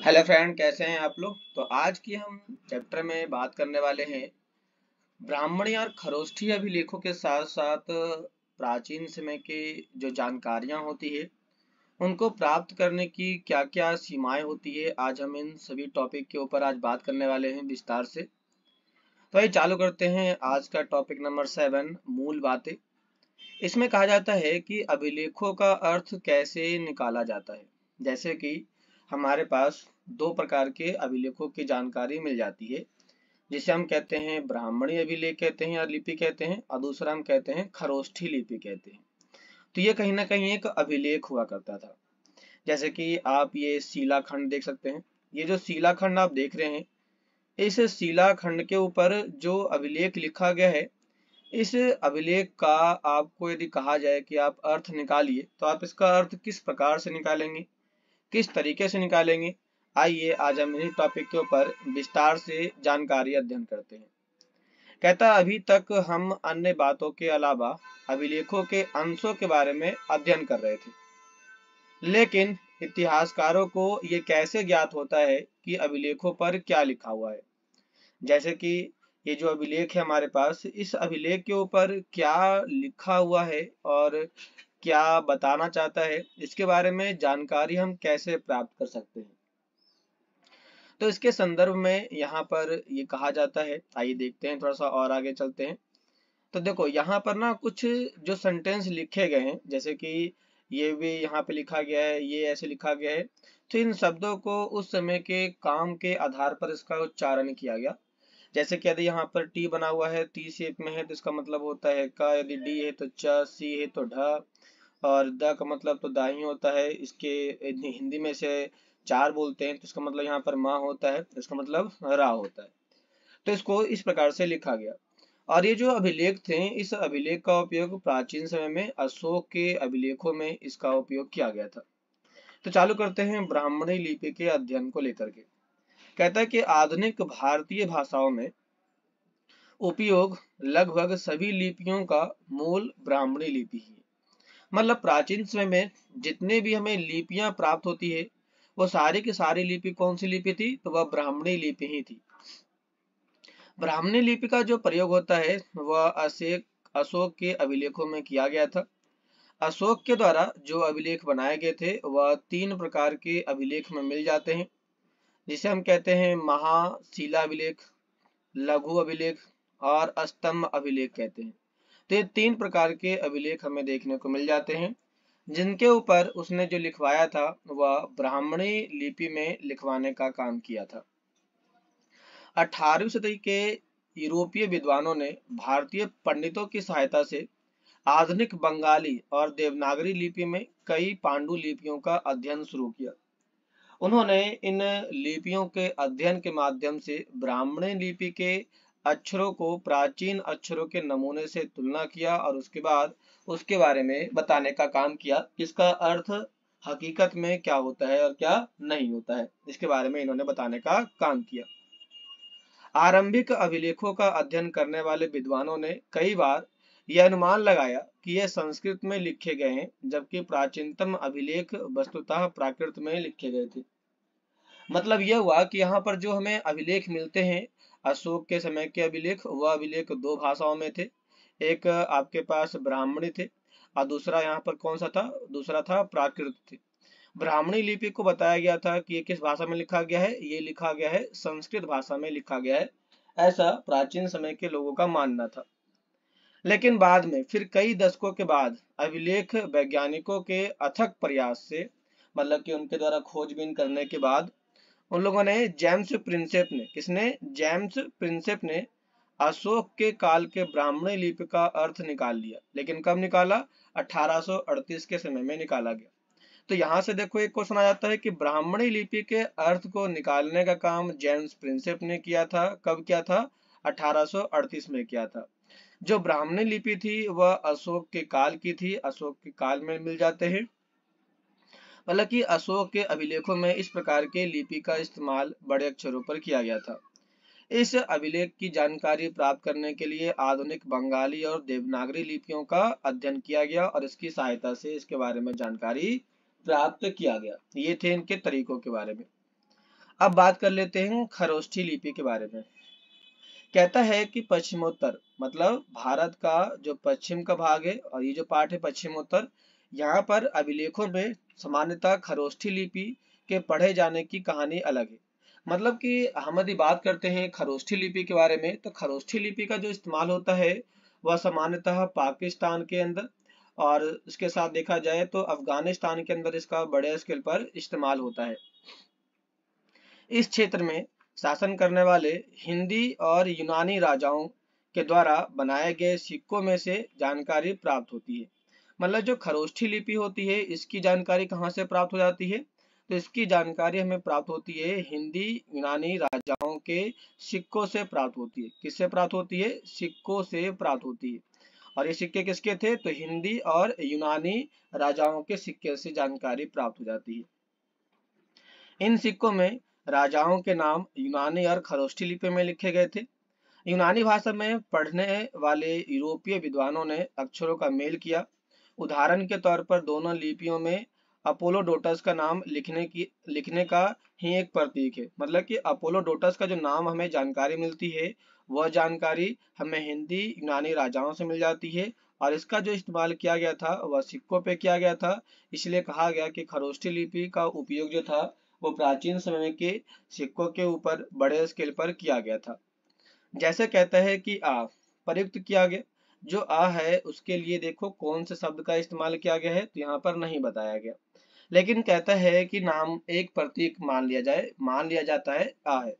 Hello friend, कैसे हैं आप लोग। तो आज की हम चैप्टर में बात करने वाले हैं ब्राह्मणी और खरोष्ठी अभिलेखों के साथ साथ प्राचीन समय के जो जानकारियां होती है उनको प्राप्त करने की क्या क्या सीमाएं होती है। आज हम इन सभी टॉपिक के ऊपर आज बात करने वाले हैं विस्तार से। तो आइए चालू करते हैं आज का टॉपिक नंबर 7, मूल बातें। इसमें कहा जाता है कि अभिलेखों का अर्थ कैसे निकाला जाता है। जैसे कि हमारे पास दो प्रकार के अभिलेखों की जानकारी मिल जाती है, जिसे हम कहते हैं ब्राह्मणी अभिलेख कहते हैं या लिपि कहते हैं, और दूसरा हम कहते हैं खरोष्ठी लिपि कहते हैं। तो ये कहीं ना कहीं एक अभिलेख हुआ करता था। जैसे कि आप ये शिलाखंड देख सकते हैं। ये जो शिलाखंड आप देख रहे हैं, इस शिलाखंड के ऊपर जो अभिलेख लिखा गया है, इस अभिलेख का आपको यदि कहा जाए कि आप अर्थ निकालिए, तो आप इसका अर्थ किस प्रकार से निकालेंगे, किस तरीके से निकालेंगे। आइए आज हम इस टॉपिक के ऊपर विस्तार से जानकारी अध्ययन करते हैं। कहता अभी तक हम अन्य बातों के अलावा अभिलेखों के अंशों के बारे में अध्ययन कर रहे थे, लेकिन इतिहासकारों को ये कैसे ज्ञात होता है कि अभिलेखों पर क्या लिखा हुआ है। जैसे कि ये जो अभिलेख है हमारे पास, इस अभिलेख के ऊपर क्या लिखा हुआ है और क्या बताना चाहता है, इसके बारे में जानकारी हम कैसे प्राप्त कर सकते हैं। तो इसके संदर्भ में यहाँ पर ये कहा जाता है। आइए देखते हैं, थोड़ा सा और आगे चलते हैं। तो देखो यहाँ पर ना कुछ जो सेंटेंस लिखे गए हैं, जैसे कि ये भी यहाँ पे लिखा गया है, ये ऐसे लिखा गया है। तो इन शब्दों को उस समय के काम के आधार पर इसका उच्चारण किया गया। जैसे कि यदि यहाँ पर टी बना हुआ है, टी शेप में है, तो इसका मतलब होता है का। यदि डी है तो च, सी है तो ढ, और द का मतलब तो दाही होता है। इसके हिंदी में से चार बोलते हैं, तो इसका मतलब यहाँ पर माँ होता है, तो इसका मतलब रा होता है। तो इसको इस प्रकार से लिखा गया। और ये जो अभिलेख थे, इस अभिलेख का उपयोग प्राचीन समय में अशोक के अभिलेखों में इसका उपयोग किया गया था। तो चालू करते हैं ब्राह्मणी लिपि के अध्ययन को लेकर के। कहता है कि आधुनिक भारतीय भाषाओं में उपयोग लगभग सभी लिपियों का मूल ब्राह्मणी लिपि ही है। मतलब प्राचीन समय में जितने भी हमें लिपियां प्राप्त होती है, वो सारी की सारी लिपि कौन सी लिपि थी, तो वह ब्राह्मणी लिपि ही थी। ब्राह्मणी लिपि का जो प्रयोग होता है वह अशोक के अभिलेखों में किया गया था। अशोक के द्वारा जो अभिलेख बनाए गए थे वह तीन प्रकार के अभिलेख में मिल जाते हैं, जिसे हम कहते हैं महाशिला अभिलेख, लघु अभिलेख और स्तंभ अभिलेख कहते हैं। तो ये तीन प्रकार के अभिलेख हमें देखने को मिल जाते हैं, जिनके ऊपर उसने जो लिखवाया था वह ब्राह्मणी लिपि में लिखवाने का काम किया था। 18वीं सदी के यूरोपीय विद्वानों ने भारतीय पंडितों की सहायता से आधुनिक बंगाली और देवनागरी लिपि में कई पांडुलिपियों का अध्ययन शुरू किया। उन्होंने इन लिपियों के अध्ययन के माध्यम से ब्राह्मणी लिपि के अक्षरों को प्राचीन अक्षरों के नमूने से तुलना किया और उसके बाद उसके बारे में बताने का काम किया, इसका अर्थ हकीकत में क्या होता है और क्या नहीं होता है, इसके बारे में इन्होंने बताने का काम किया। आरंभिक अभिलेखों का अध्ययन करने वाले विद्वानों ने कई बार यह अनुमान लगाया कि यह संस्कृत में लिखे गए हैं, जबकि प्राचीनतम अभिलेख वस्तुतः प्राकृत में लिखे गए थे। मतलब यह हुआ कि यहाँ पर जो हमें अभिलेख मिलते हैं, अशोक के समय के अभिलेख, वह अभिलेख दो भाषाओं में थे। एक आपके पास ब्राह्मणी थे और दूसरा यहाँ पर कौन सा था, दूसरा था प्राकृत थे। ब्राह्मणी लिपि को बताया गया था कि ये किस भाषा में लिखा गया है, ये लिखा गया है संस्कृत भाषा में लिखा गया है, ऐसा प्राचीन समय के लोगों का मानना था। लेकिन बाद में फिर कई दशकों के बाद अभिलेख वैज्ञानिकों के अथक प्रयास से, मतलब कि उनके द्वारा खोजबीन करने के बाद, उन लोगों ने जेम्स प्रिंसेप ने, किसने, जेम्स प्रिंसेप ने अशोक के काल के ब्राह्मणी लिपि का अर्थ निकाल लिया। लेकिन कब निकाला, 1838 के समय में निकाला गया। तो यहाँ से देखो एक क्वेश्चन आ जाता है कि ब्राह्मणी लिपि के अर्थ को निकालने का काम जेम्स प्रिंसेप ने किया था। कब किया था, 1838 में किया था। जो ब्राह्मणी लिपि थी वह अशोक के काल की थी, अशोक के काल में मिल जाते हैं। मतलब कि अशोक के अभिलेखों में इस प्रकार के लिपि का इस्तेमाल बड़े अक्षरों पर किया गया था। इस अभिलेख की जानकारी प्राप्त करने के लिए आधुनिक बंगाली और देवनागरी लिपियों का अध्ययन किया गया और इसकी सहायता से इसके बारे में जानकारी प्राप्त किया गया। ये थे इनके तरीकों के बारे में। अब बात कर लेते हैं खरोष्ठी लिपि के बारे में। कहता है कि पश्चिमोत्तर मतलब भारत का जो पश्चिम का भाग है और ये जो पार्ट है पश्चिमोत्तर, यहाँ पर अभिलेखों में सामान्यतः खरोष्ठी लिपि के पढ़े जाने की कहानी अलग है। मतलब कि हम यदि बात करते हैं खरोष्ठी लिपि के बारे में, तो खरोष्ठी लिपि का जो इस्तेमाल होता है वह सामान्यतः पाकिस्तान के अंदर, और इसके साथ देखा जाए तो अफगानिस्तान के अंदर इसका बड़े स्केल पर इस्तेमाल होता है। इस क्षेत्र में शासन करने वाले हिंदी और यूनानी राजाओं के द्वारा बनाए गए सिक्कों में से जानकारी प्राप्त होती है। मतलब जो खरोष्ठी लिपि होती है इसकी जानकारी कहाँ से प्राप्त हो जाती है, तो इसकी जानकारी हमें प्राप्त होती है हिंदी यूनानी राजाओं के सिक्कों से प्राप्त होती है। किससे प्राप्त होती है? सिक्कों से प्राप्त होती है। और ये सिक्के किसके थे? तो हिंदी और यूनानी राजाओं के सिक्के से जानकारी प्राप्त हो जाती है। इन सिक्कों में राजाओं के नाम यूनानी और खरोष्ठी लिपि में लिखे गए थे। यूनानी भाषा में पढ़ने वाले यूरोपीय विद्वानों ने अक्षरों का मेल किया। उदाहरण के तौर पर दोनों लिपियों में अपोलोडोटस का नाम लिखने का ही एक प्रतीक है। मतलब कि अपोलोडोटस का जो नाम हमें जानकारी मिलती है वह जानकारी हमें हिंदी यूनानी राजाओं से मिल जाती है, और इसका जो इस्तेमाल किया गया था वह सिक्कों पे किया गया था। इसलिए कहा गया कि खरोष्ठी लिपि का उपयोग जो था वो प्राचीन समय के सिक्कों के ऊपर बड़े स्केल पर किया गया था। जैसे कहता है कि आ प्रयुक्त किया गया, जो आ है उसके लिए देखो कौन से शब्द का इस्तेमाल किया गया है, तो यहाँ पर नहीं बताया गया। लेकिन कहता है कि नाम एक प्रतीक मान लिया जाता है आ है।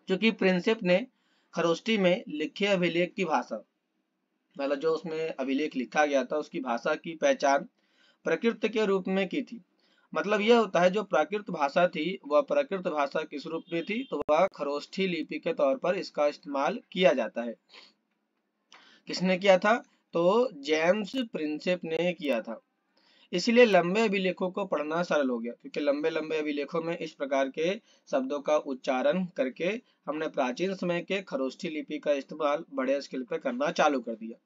क्योंकि प्रिंसिप ने खरोष्ठी में लिखे अभिलेख की भाषा, मतलब जो उसमें अभिलेख लिखा गया था उसकी भाषा की पहचान प्रकृत के रूप में की थी। मतलब यह होता है जो प्राकृत भाषा थी वह प्रकृत भाषा किस रूप में थी, तो वह खरोष्ठी लिपि के तौर पर इसका इस्तेमाल किया जाता है। किसने किया था? तो जेम्स प्रिंसेप ने किया था। इसलिए लंबे अभिलेखों को पढ़ना सरल हो गया, क्योंकि लंबे लंबे अभिलेखों में इस प्रकार के शब्दों का उच्चारण करके हमने प्राचीन समय के खरोष्ठी लिपि का इस्तेमाल बड़े स्केल पर करना चालू कर दिया।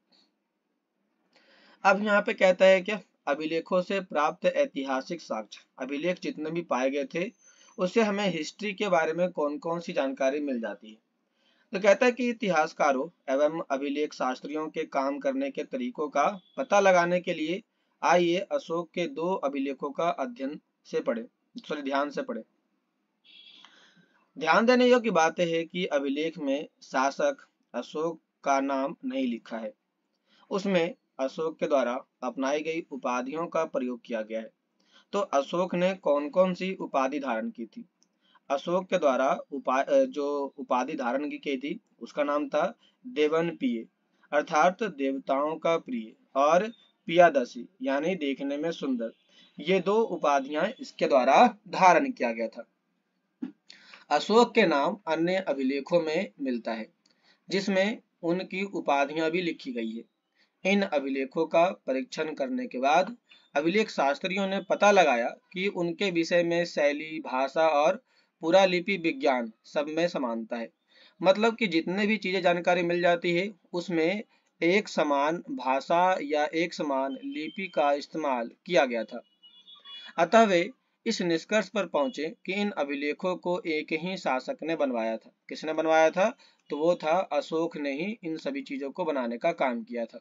अब यहाँ पे कहता है क्या? अभिलेखों से प्राप्त ऐतिहासिक साक्ष्य, अभिलेख जितने भी पाए गए थे उससे हमें हिस्ट्री के बारे में कौन कौन सी जानकारी मिल जाती है। तो कहता है कि इतिहासकारों एवं अभिलेख शास्त्रियों के काम करने के तरीकों का पता लगाने के लिए आइए अशोक के दो अभिलेखों का ध्यान से पढ़े। ध्यान देने योग्य बात है कि अभिलेख में शासक अशोक का नाम नहीं लिखा है, उसमें अशोक के द्वारा अपनाई गई उपाधियों का प्रयोग किया गया है। तो अशोक ने कौन कौन सी उपाधि धारण की थी? अशोक के द्वारा जो उपाधि धारण की थी उसका नाम था देवनप्रिय, अर्थात देवताओं का प्रिय, और पियादसी यानी देखने में सुंदर। ये दो उपाधियां इसके द्वारा धारण किया गया था। अशोक के नाम अन्य अभिलेखों में मिलता है जिसमें उनकी उपाधियां भी लिखी गई है। इन अभिलेखों का परीक्षण करने के बाद अभिलेख शास्त्रियों ने पता लगाया कि उनके विषय में शैली, भाषा और पुरालिपि विज्ञान सब में समानता है। मतलब कि जितने भी चीजें जानकारी मिल जाती है उसमें एक समान भाषा या एक समान लिपि का इस्तेमाल किया गया था। अतः वे इस निष्कर्ष पर पहुंचे कि इन अभिलेखों को एक ही शासक ने बनवाया था। किसने बनवाया था? तो वो था अशोक ने ही इन सभी चीजों को बनाने का काम किया था।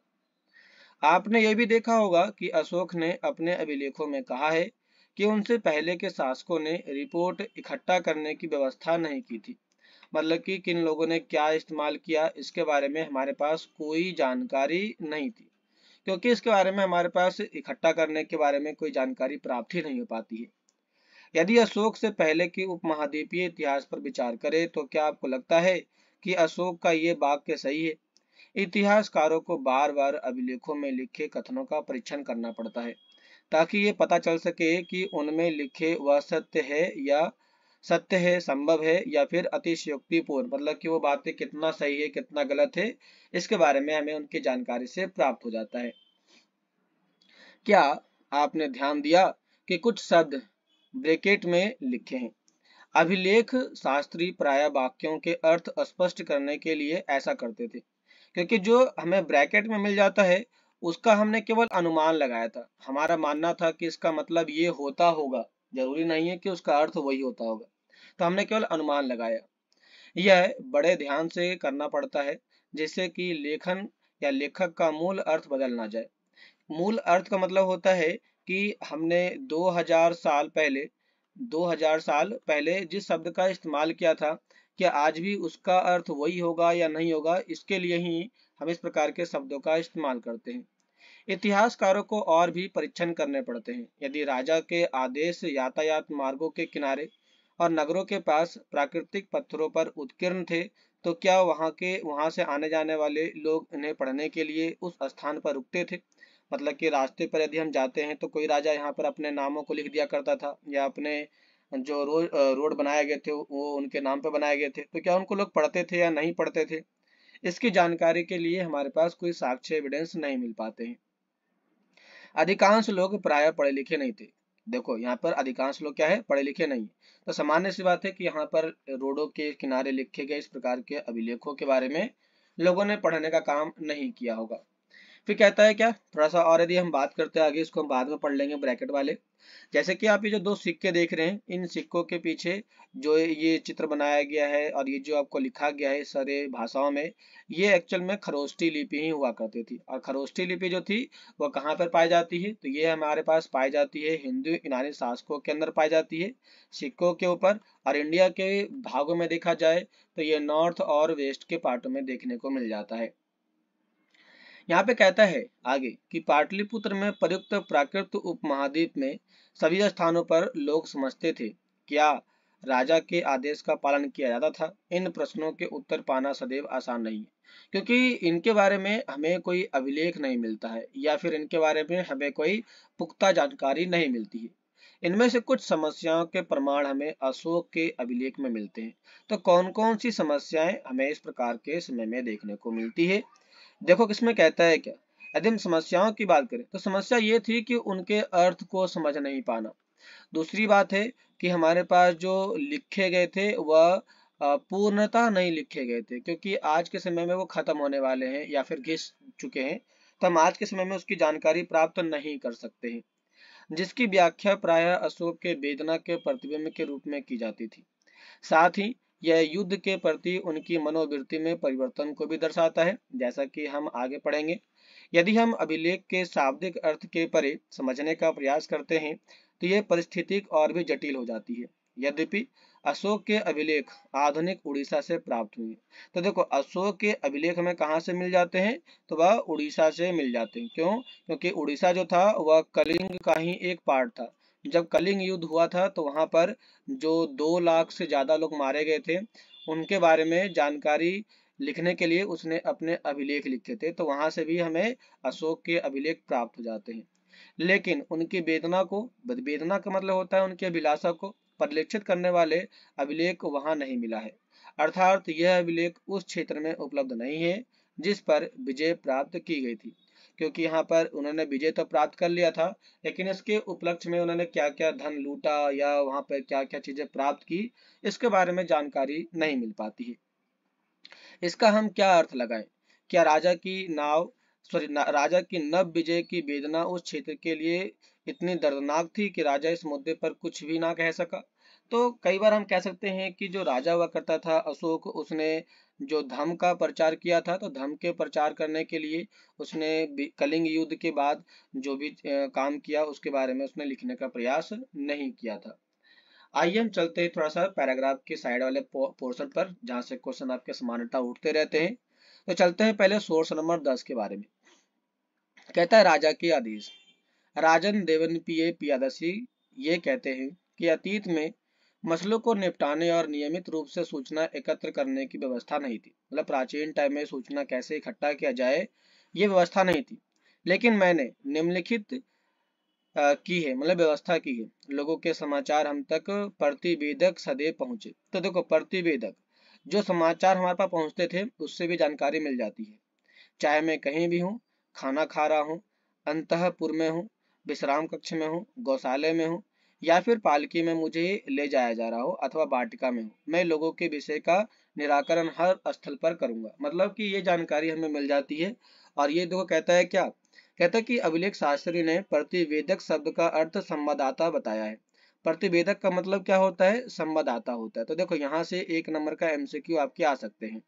आपने यह भी देखा होगा कि अशोक ने अपने अभिलेखों में कहा है कि उनसे पहले के शासकों ने रिपोर्ट इकट्ठा करने की व्यवस्था नहीं की थी। मतलब कि किन लोगों ने क्या इस्तेमाल किया इसके बारे में हमारे पास कोई जानकारी नहीं थी, क्योंकि इसके बारे में हमारे पास इकट्ठा करने के बारे में कोई जानकारी प्राप्त ही नहीं हो पाती है। यदि अशोक से पहले के उपमहाद्वीपीय इतिहास पर विचार करें तो क्या आपको लगता है कि अशोक का ये वाक्य सही है? इतिहासकारों को बार बार अभिलेखों में लिखे कथनों का परीक्षण करना पड़ता है ताकि ये पता चल सके कि उनमें लिखे वह सत्य है, संभव है या फिर अतिशयोक्तिपूर्ण, मतलब कि वो बातें कितना सही है कितना गलत है इसके बारे में हमें उनकी जानकारी से प्राप्त हो जाता है। क्या आपने ध्यान दिया कि कुछ शब्द ब्रैकेट में लिखे हैं? अभिलेख शास्त्री प्राय वाक्यों के अर्थ स्पष्ट करने के लिए ऐसा करते थे, क्योंकि जो हमें ब्रैकेट में मिल जाता है उसका हमने केवल अनुमान लगाया था। हमारा मानना था कि इसका मतलब ये होता होगा, जरूरी नहीं है कि उसका अर्थ वही होता होगा, तो हमने केवल अनुमान लगाया। यह बड़े ध्यान से करना पड़ता है, जिससे कि लेखन या लेखक का मूल अर्थ बदल ना जाए। मूल अर्थ का मतलब होता है कि हमने 2000 साल पहले जिस शब्द का इस्तेमाल किया था, क्या आज भी उसका अर्थ वही होगा या नहीं होगा, इसके लिए ही हम इस प्रकार के शब्दों का इस्तेमाल करते हैं। इतिहासकारों को और भी परीक्षण करने पड़ते हैं। यदि राजा के आदेश यातायात मार्गों के किनारे और नगरों के पास प्राकृतिक पत्थरों पर उत्कीर्ण थे, तो क्या वहां से आने जाने वाले लोग इन्हें पढ़ने के लिए उस स्थान पर रुकते थे? मतलब कि रास्ते पर यदि हम जाते हैं तो कोई राजा यहाँ पर अपने नामों को लिख दिया करता था, या अपने जो रोड बनाए गए थे वो उनके नाम पर बनाए गए थे, तो क्या उनको लोग पढ़ते थे या नहीं पढ़ते थे? इसकी जानकारी के लिए हमारे पास कोई साक्ष्य एविडेंस नहीं मिल पाते हैं। अधिकांश लोग प्राय पढ़े लिखे नहीं थे। देखो यहाँ पर अधिकांश लोग क्या है, पढ़े लिखे नहीं। तो सामान्य सी बात है कि यहाँ पर रोडों के किनारे लिखे गए इस प्रकार के अभिलेखों के बारे में लोगों ने पढ़ने का काम नहीं किया होगा। फिर कहता है क्या, थोड़ा सा और यदि हम बात करते हैं आगे, इसको हम बाद में पढ़ लेंगे ब्रैकेट वाले। जैसे कि आप ये जो दो सिक्के देख रहे हैं, इन सिक्कों के पीछे जो ये चित्र बनाया गया है और ये जो आपको लिखा गया है सारे भाषाओं में, ये एक्चुअल में खरोष्टी लिपि ही हुआ करती थी। और खरोष्टी लिपि जो थी वो कहाँ पर पाई जाती है, तो ये हमारे पास पाई जाती है हिंदू यूनानी शासकों के अंदर पाई जाती है, सिक्कों के ऊपर। और इंडिया के भागों में देखा जाए तो ये नॉर्थ और वेस्ट के पार्टों में देखने को मिल जाता है। यहाँ पे कहता है आगे कि पाटलिपुत्र में प्रयुक्त प्राकृत उपमहाद्वीप में सभी स्थानों पर लोग समझते थे, क्या राजा के आदेश का पालन किया जाता था? इन प्रश्नों के उत्तर पाना सदैव आसान नहीं है, क्योंकि इनके बारे में हमें कोई अभिलेख नहीं मिलता है, या फिर इनके बारे में हमें कोई पुख्ता जानकारी नहीं मिलती है। इनमें से कुछ समस्याओं के प्रमाण हमें अशोक के अभिलेख में मिलते हैं। तो कौन कौन सी समस्याएं हमें इस प्रकार के समय में देखने को मिलती है? देखो किसमें कहता है क्या, यदि हम समस्याओं की बात करें तो समस्या ये थी कि उनके अर्थ को समझ नहीं पाना। दूसरी बात है कि हमारे पास जो लिखे गए थे वह पूर्णतः नहीं लिखे गए थे, क्योंकि आज के समय में वो खत्म होने वाले हैं या फिर घिस चुके हैं, तो हम आज के समय में उसकी जानकारी प्राप्त नहीं कर सकते हैं, जिसकी व्याख्या प्रायः अशोक के वेदना के प्रतिबिंब के रूप में की जाती थी। साथ ही यह युद्ध के प्रति उनकी मनोवृत्ति में परिवर्तन को भी दर्शाता है, जैसा कि हम आगे पढ़ेंगे। यदि हम अभिलेख के शाब्दिक अर्थ के परे समझने का प्रयास करते हैं तो यह परिस्थिति और भी जटिल हो जाती है। यद्यपि अशोक के अभिलेख आधुनिक उड़ीसा से प्राप्त हुए, तो देखो अशोक के अभिलेख हमें कहाँ से मिल जाते हैं, तो वह उड़ीसा से मिल जाते हैं। क्यों? क्योंकि उड़ीसा जो था वह कलिंग का ही एक पार्ट था। जब कलिंग युद्ध हुआ था तो वहां पर जो 2 लाख से ज्यादा लोग मारे गए थे, उनके बारे में जानकारी लिखने के लिए उसने अपने अभिलेख लिखे थे, तो वहां से भी हमें अशोक के अभिलेख प्राप्त हो जाते हैं। लेकिन उनकी वेदना का मतलब होता है उनके अभिलाषा को परिलक्षित करने वाले अभिलेख वहां नहीं मिला है। अर्थात यह अभिलेख उस क्षेत्र में उपलब्ध नहीं है जिस पर विजय प्राप्त की गई थी, क्योंकि यहाँ पर उन्होंने विजय तो प्राप्त कर लिया था, लेकिन इसके उपलक्ष्य में उन्होंने क्या क्या धन लूटा या वहां पर क्या क्या चीजें प्राप्त की, इसके बारे में जानकारी नहीं मिल पाती है। इसका हम क्या अर्थ लगाएं? क्या राजा की नव विजय की वेदना उस क्षेत्र के लिए इतनी दर्दनाक थी कि राजा इस मुद्दे पर कुछ भी ना कह सका? तो कई बार हम कह सकते हैं कि जो राजा हुआ करता था अशोक, उसने जो धर्म का प्रचार किया था, तो धर्म के प्रचार करने के लिए उसने कलिंग युद्ध के बाद जो भी काम किया उसके बारे में उसने लिखने का प्रयास नहीं किया था। आइए हम चलते हैं थोड़ा सा पैराग्राफ के साइड वाले पोर्शन पर, जहाँ से क्वेश्चन आपके समानता उठते रहते हैं। तो चलते हैं पहले सोर्स नंबर 10 के बारे में। कहता है राजा के आदेश। राजन देवनपिय पियादसी ये कहते हैं कि अतीत में मसलों को निपटाने और नियमित रूप से सूचना एकत्र करने की व्यवस्था नहीं थी। मतलब प्राचीन टाइम में सूचना कैसे इकट्ठा किया जाए ये व्यवस्था नहीं थी, लेकिन मैंने निम्नलिखित की है, मतलब व्यवस्था की है। लोगों के समाचार हम तक प्रतिवेदक सदैव पहुंचे। तो देखो प्रतिवेदक, जो समाचार हमारे पास पहुंचते थे उससे भी जानकारी मिल जाती है। चाहे मैं कहीं भी हूँ, खाना खा रहा हूँ, अंतःपुर में हूँ, विश्राम कक्ष में हूँ, गौशाले में हूँ, या फिर पालकी में मुझे ले जाया जा रहा हो अथवा वाटिका में हूँ, मैं लोगों के विषय का निराकरण हर स्थल पर करूंगा। मतलब कि ये जानकारी हमें मिल जाती है। और ये देखो कहता है क्या, कहता है कि अभिलेख शास्त्री ने प्रतिवेदक शब्द का अर्थ संवाददाता बताया है। प्रतिवेदक का मतलब क्या होता है? संवाददाता होता है। तो देखो यहाँ से 1 नंबर का एमसीक्यू आपके आ सकते हैं।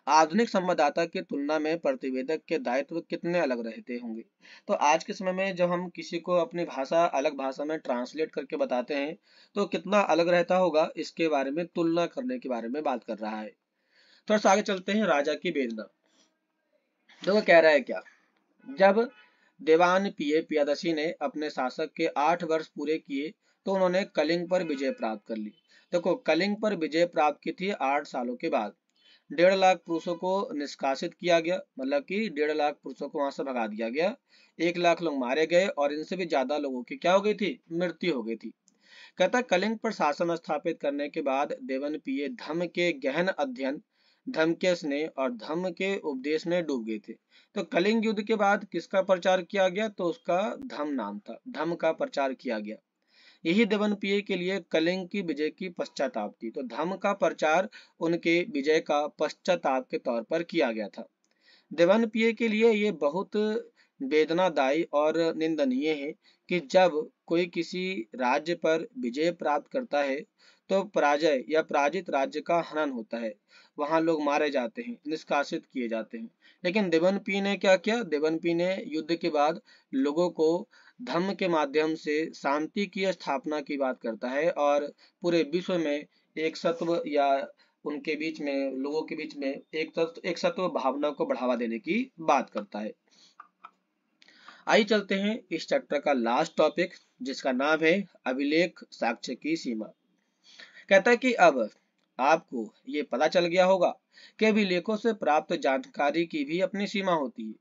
आधुनिक संवाददाता की तुलना में प्रतिवेदक के दायित्व कितने अलग रहते होंगे? तो आज के समय में जब हम किसी को अपनी भाषा अलग भाषा में ट्रांसलेट करके बताते हैं तो कितना अलग रहता होगा, इसके बारे में तुलना करने के बारे में बात कर रहा है। थोड़ा सा आगे चलते हैं। राजा की वेदना, देखो कह रहा है क्या, जब देवान पियादसी ने अपने शासक के 8 वर्ष पूरे किए तो उन्होंने कलिंग पर विजय प्राप्त कर ली। देखो कलिंग पर विजय प्राप्त की थी 8 सालों के बाद। 1.5 लाख पुरुषों को निष्कासित किया गया, मतलब कि 1.5 लाख पुरुषों को वहां से भगा दिया गया। 1 लाख लोग मारे गए और इनसे भी ज्यादा लोगों की क्या हो गई थी? मृत्यु हो गई थी। कहता कलिंग पर शासन स्थापित करने के बाद देवनपिय धम्म के गहन अध्ययन, धम्म के स्नेह और धम्म के उपदेश में डूब गए थे। तो कलिंग युद्ध के बाद किसका प्रचार किया गया? तो उसका धम्म नाम था, धम्म का प्रचार किया गया। यही देवनपिय के लिए कलिंग की विजय की पश्चाताप थी। तो धम्म का प्रचार उनके विजय का पश्चाताप के तौर पर किया गया था। देवनपिय के लिए ये बहुत वेदनादायी और निंदनीय है कि जब कोई किसी राज्य पर विजय प्राप्त करता है तो पराजय या पराजित राज्य का हनन होता है, वहां लोग मारे जाते हैं, निष्कासित किए जाते हैं। लेकिन देवनपी ने क्या किया? देवनपी ने युद्ध के बाद लोगों को धम्म के माध्यम से शांति की स्थापना की बात करता है और पूरे विश्व में एक सत्व या उनके बीच में, लोगों के बीच में एक सत्व भावना को बढ़ावा देने की बात करता है। आइए चलते हैं इस चैप्टर का लास्ट टॉपिक, जिसका नाम है अभिलेख साक्ष्य की सीमा। कहता है कि अब आपको ये पता चल गया होगा कि अभिलेखों से प्राप्त जानकारी की भी अपनी सीमा होती है।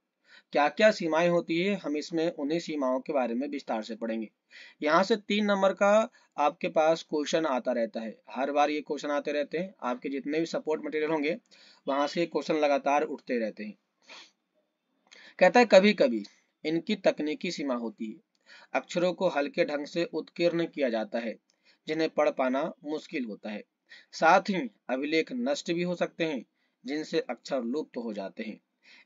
क्या क्या सीमाएं होती है, हम इसमें उन्हीं सीमाओं के बारे में विस्तार से पढ़ेंगे। यहाँ से 3 नंबर का आपके पास क्वेश्चन आता रहता है, हर बार ये क्वेश्चन आते रहते हैं। आपके जितने भी सपोर्ट मटेरियल होंगे वहां से क्वेश्चन लगातार उठते रहते हैं। कहता है कभी कभी इनकी तकनीकी सीमा होती है, अक्षरों को हल्के ढंग से उत्कीर्ण किया जाता है जिन्हें पढ़ पाना मुश्किल होता है। साथ ही अभिलेख नष्ट भी हो सकते हैं जिनसे अक्षर लुप्त हो जाते हैं।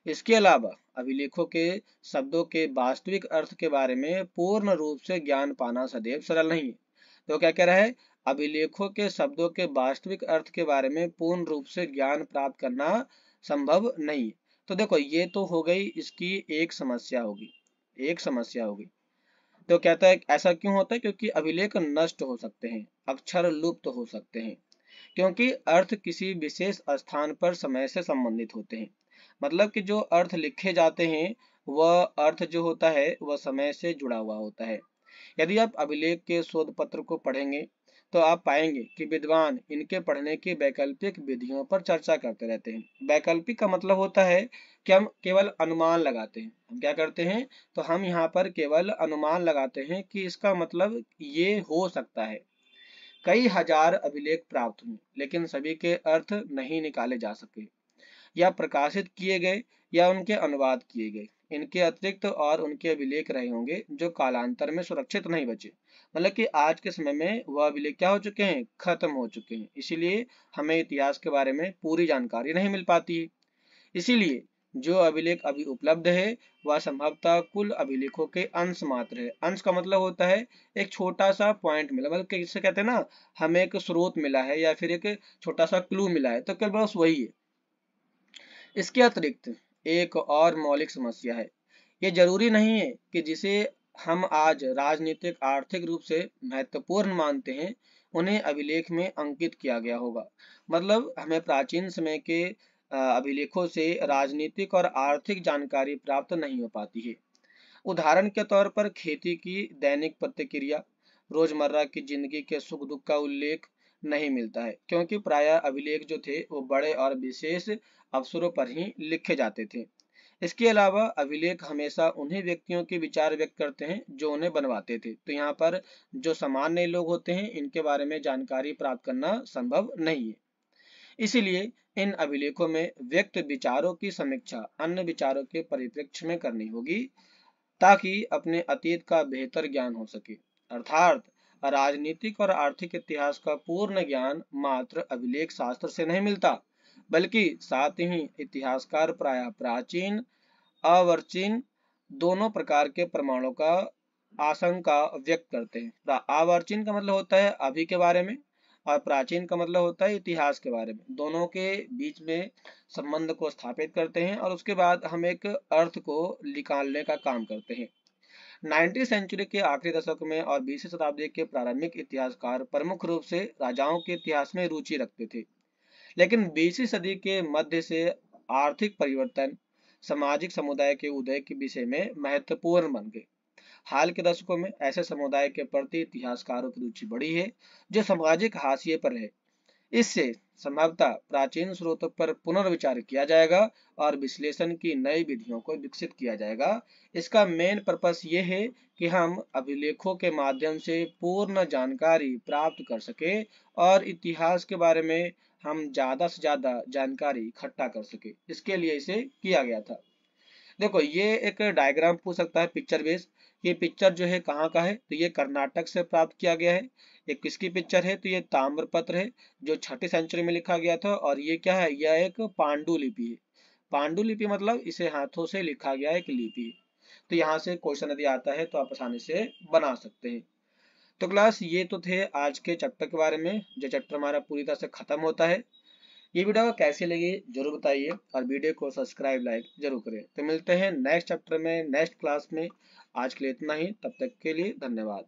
इसके अलावा अभिलेखों के शब्दों के वास्तविक अर्थ के बारे में पूर्ण रूप से ज्ञान पाना सदैव सरल नहीं है। तो क्या कह रहा है? अभिलेखों के शब्दों के वास्तविक अर्थ के बारे में पूर्ण रूप से ज्ञान प्राप्त करना संभव नहीं है। तो देखो ये तो हो गई इसकी एक समस्या होगी, एक समस्या होगी। तो कहता है ऐसा क्यों होता है? क्योंकि अभिलेख नष्ट हो सकते हैं, अक्षर लुप्त हो सकते हैं, क्योंकि अर्थ किसी विशेष स्थान पर समय से संबंधित होते हैं। मतलब कि जो अर्थ लिखे जाते हैं वह अर्थ जो होता है वह समय से जुड़ा हुआ होता है। यदि आप अभिलेख के शोध पत्र को पढ़ेंगे तो आप पाएंगे कि विद्वान इनके पढ़ने की वैकल्पिक विधियों पर चर्चा करते रहते हैं। वैकल्पिक का मतलब होता है कि हम केवल अनुमान लगाते हैं। हम क्या करते हैं? तो हम यहाँ पर केवल अनुमान लगाते हैं कि इसका मतलब ये हो सकता है। कई हजार अभिलेख प्राप्त हुए लेकिन सभी के अर्थ नहीं निकाले जा सके, या प्रकाशित किए गए या उनके अनुवाद किए गए। इनके अतिरिक्त और उनके अभिलेख रहे होंगे जो कालांतर में सुरक्षित नहीं बचे। मतलब कि आज के समय में वह अभिलेख क्या हो चुके हैं? खत्म हो चुके हैं। इसीलिए हमें इतिहास के बारे में पूरी जानकारी नहीं मिल पाती है। इसीलिए जो अभिलेख अभी उपलब्ध है वह संभवतः कुल अभिलेखों के अंश मात्र है। अंश का मतलब होता है एक छोटा सा पॉइंट मिला, मतलब किससे कहते हैं ना, हमें एक स्रोत मिला है या फिर एक छोटा सा क्लू मिला है, तो केवल बस वही है। इसके अतिरिक्त एक और मौलिक समस्या है। ये जरूरी नहीं है कि जिसे हम आज राजनीतिक आर्थिक रूप से महत्वपूर्ण मानते हैं उन्हें अभिलेख में अंकित किया गया होगा। मतलब हमें प्राचीन समय के अभिलेखों से राजनीतिक और आर्थिक जानकारी प्राप्त नहीं हो पाती है। उदाहरण के तौर पर खेती की दैनिक प्रतिक्रिया, रोजमर्रा की जिंदगी के सुख दुख का उल्लेख नहीं मिलता है, क्योंकि प्रायः अभिलेख जो थे वो बड़े और विशेष अवसरों पर ही लिखे जाते थे। इसके अलावा अभिलेख हमेशा उन्हीं व्यक्तियों के विचार व्यक्त करते हैं जो उन्हें बनवाते थे। तो यहाँ पर जो सामान्य लोग होते हैं इनके बारे में जानकारी प्राप्त करना संभव नहीं है। इसीलिए इन अभिलेखों में व्यक्त विचारों की समीक्षा अन्य विचारों के परिप्रेक्ष्य में करनी होगी ताकि अपने अतीत का बेहतर ज्ञान हो सके। अर्थात राजनीतिक और आर्थिक इतिहास का पूर्ण ज्ञान मात्र अभिलेख शास्त्र से नहीं मिलता, बल्कि साथ ही इतिहासकार प्रायः प्राचीन, अर्वाचीन दोनों प्रकार के प्रमाणों का आशंका व्यक्त करते हैं। अर्वाचीन का मतलब होता है अभी के बारे में, और प्राचीन का मतलब होता है इतिहास के बारे में। दोनों के बीच में संबंध को स्थापित करते हैं और उसके बाद हम एक अर्थ को निकालने का काम करते हैं। 19वीं सेंचुरी के आखिरी दशक में और 20वीं शताब्दी के प्रारंभिक इतिहासकार प्रमुख रूप से राजाओं के इतिहास में रुचि रखते थे, लेकिन 20वीं सदी के मध्य से आर्थिक परिवर्तन सामाजिक समुदाय के उदय के विषय में महत्वपूर्ण बन गए। हाल के दशकों में ऐसे समुदाय के प्रति इतिहासकारों की रुचि बढ़ी है जो सामाजिक हाशिए पर है। इससे संभवतः प्राचीन स्रोतों पर पुनर्विचार किया जाएगा और विश्लेषण की नई विधियों को विकसित किया जाएगा। इसका मेन पर्पस ये है कि हम अभिलेखों के माध्यम से पूर्ण जानकारी प्राप्त कर सके और इतिहास के बारे में हम ज्यादा से ज्यादा जानकारी इकट्ठा कर सके। इसके लिए इसे किया गया था। देखो, ये एक डायग्राम पूछ सकता है पिक्चर बेस। ये पिक्चर जो है कहाँ का है, तो ये कर्नाटक से प्राप्त किया गया है। ये किसकी पिक्चर है, तो ये ताम्रपत्र है जो 6ठी सेंचुरी में लिखा गया था। और ये क्या है, यह एक पांडुलिपि है। पांडुलिपि मतलब इसे हाथों से लिखा गया एक लिपि है। तो यहाँ से क्वेश्चन यदि आता है तो आप आसानी से बना सकते हैं। तो क्लास, ये तो थे आज के चैप्टर के बारे में, जो चैप्टर हमारा पूरी तरह से खत्म होता है। ये वीडियो कैसी लगी जरूर बताइए और वीडियो को सब्सक्राइब लाइक जरूर करें। तो मिलते हैं नेक्स्ट चैप्टर में, नेक्स्ट क्लास में। आज के लिए इतना ही, तब तक के लिए धन्यवाद।